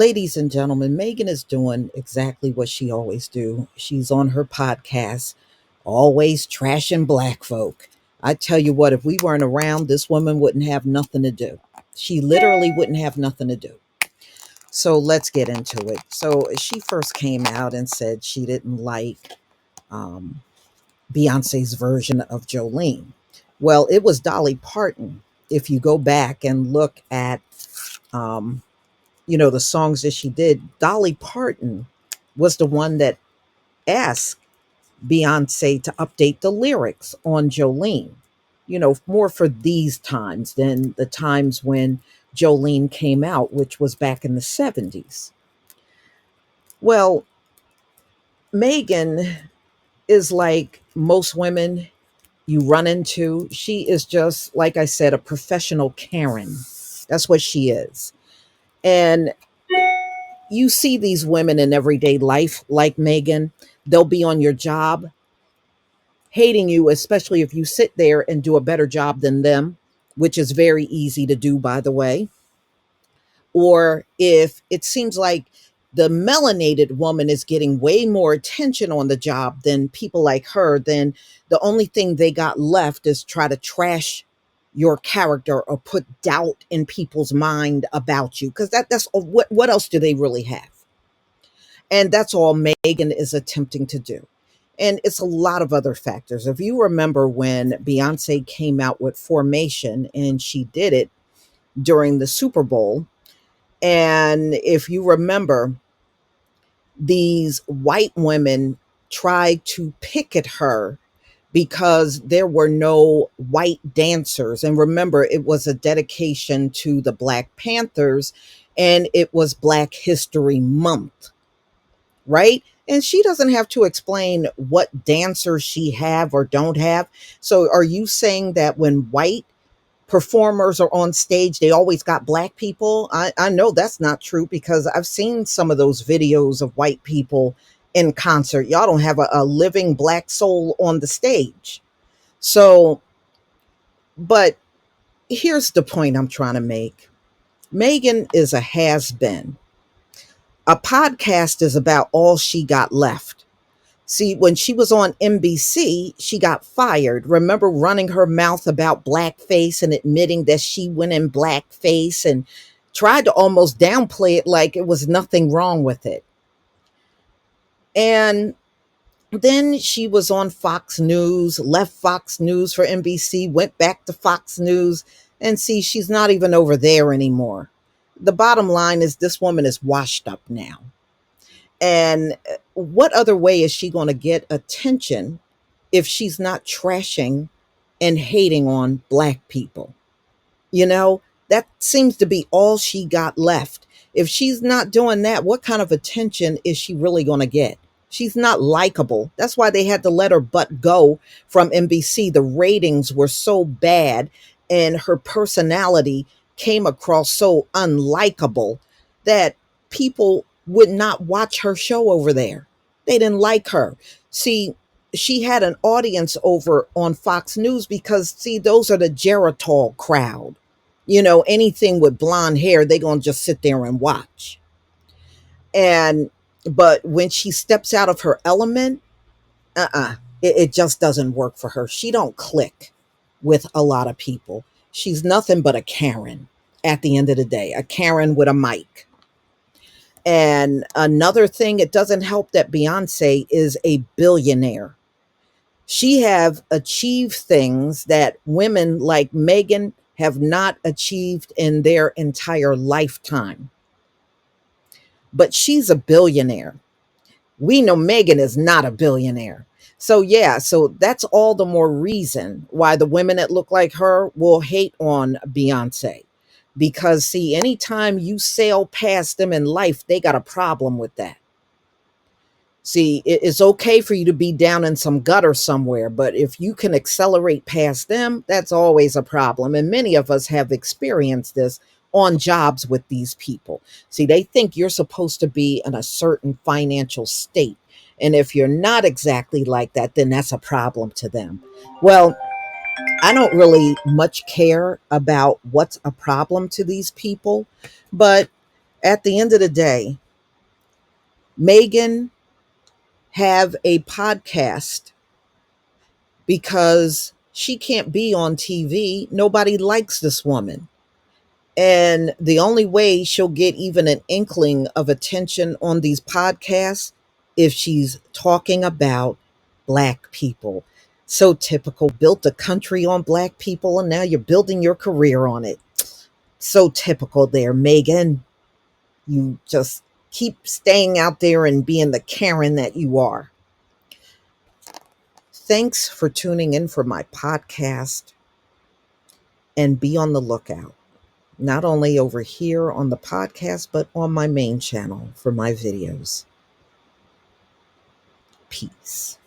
Ladies and gentlemen, Megan is doing exactly what she always do. She's on her podcast, always trashing black folk. I tell you what, if we weren't around, this woman wouldn't have nothing to do. She literally wouldn't have nothing to do. So let's get into it. So she first came out and said she didn't like um, Beyonce's version of Jolene. Well, it was Dolly Parton. If you go back and look at um, the songs that she did, Dolly Parton was the one that asked Beyonce to update the lyrics on Jolene, more for these times than the times when Jolene came out, which was back in the 70s. Well, Megan is like most women you run into. She is just, like I said, a professional Karen. That's what she is. And you see these women in everyday life like Megan. They'll be on your job hating you, especially if you sit there and do a better job than them, which is very easy to do, by the way. Or if it seems like the melanated woman is getting way more attention on the job than people like her, then the only thing they got left is try to trash your character or put doubt in people's mind about you, because that's what else do they really have? And that's all Megan is attempting to do. And it's a lot of other factors. If you remember when Beyonce came out with Formation, and she did it during the Super Bowl, and if you remember, these white women tried to picket her because there were no white dancers. And remember, it was a dedication to the Black Panthers, and it was Black History Month, right? And she doesn't have to explain what dancers she have or don't have. So are you saying that when white performers are on stage, they always got black people? I know that's not true, because I've seen some of those videos of white people in concert. Y'all don't have a living black soul on the stage. So, but here's the point I'm trying to make. Megan is a has-been. A podcast is about all she got left. See, when she was on NBC, she got fired. Remember running her mouth about blackface and admitting that she went in blackface and tried to almost downplay it like it was nothing wrong with it. And then she was on Fox News, left Fox News for NBC, went back to Fox News, and see, she's not even over there anymore. The bottom line is this woman is washed up now. And what other way is she going to get attention if she's not trashing and hating on black people? That seems to be all she got left. If she's not doing that, what kind of attention is she really going to get? She's not likable. That's why they had to let her butt go from NBC. The ratings were so bad, and her personality came across so unlikable that people would not watch her show over there. They didn't like her. See, she had an audience over on Fox News because, see, those are the Geritol crowd. Anything with blonde hair, they're going to just sit there and watch. And, but when she steps out of her element, it just doesn't work for her. She don't click with a lot of people. She's nothing but a Karen at the end of the day, a Karen with a mic. And another thing, it doesn't help that Beyonce is a billionaire. She have achieved things that women like Megan have not achieved in their entire lifetime. But she's a billionaire. We know Megan is not a billionaire. So yeah, so that's all the more reason why the women that look like her will hate on Beyonce. Because see, anytime you sail past them in life, they got a problem with that. See, it's okay for you to be down in some gutter somewhere, but if you can accelerate past them, that's always a problem. And many of us have experienced this on jobs with these people. See, they think you're supposed to be in a certain financial state. And if you're not exactly like that, then that's a problem to them. Well, I don't really much care about what's a problem to these people, but At the end of the day, Megyn have a podcast because she can't be on TV. Nobody likes this woman. And the only way she'll get even an inkling of attention on these podcasts if she's talking about Black people. So typical. Built a country on Black people, and now you're building your career on it. So typical there, Megyn. You just keep staying out there and being the Karen that you are. Thanks for tuning in for my podcast, and be on the lookout, not only over here on the podcast, but on my main channel for my videos. Peace.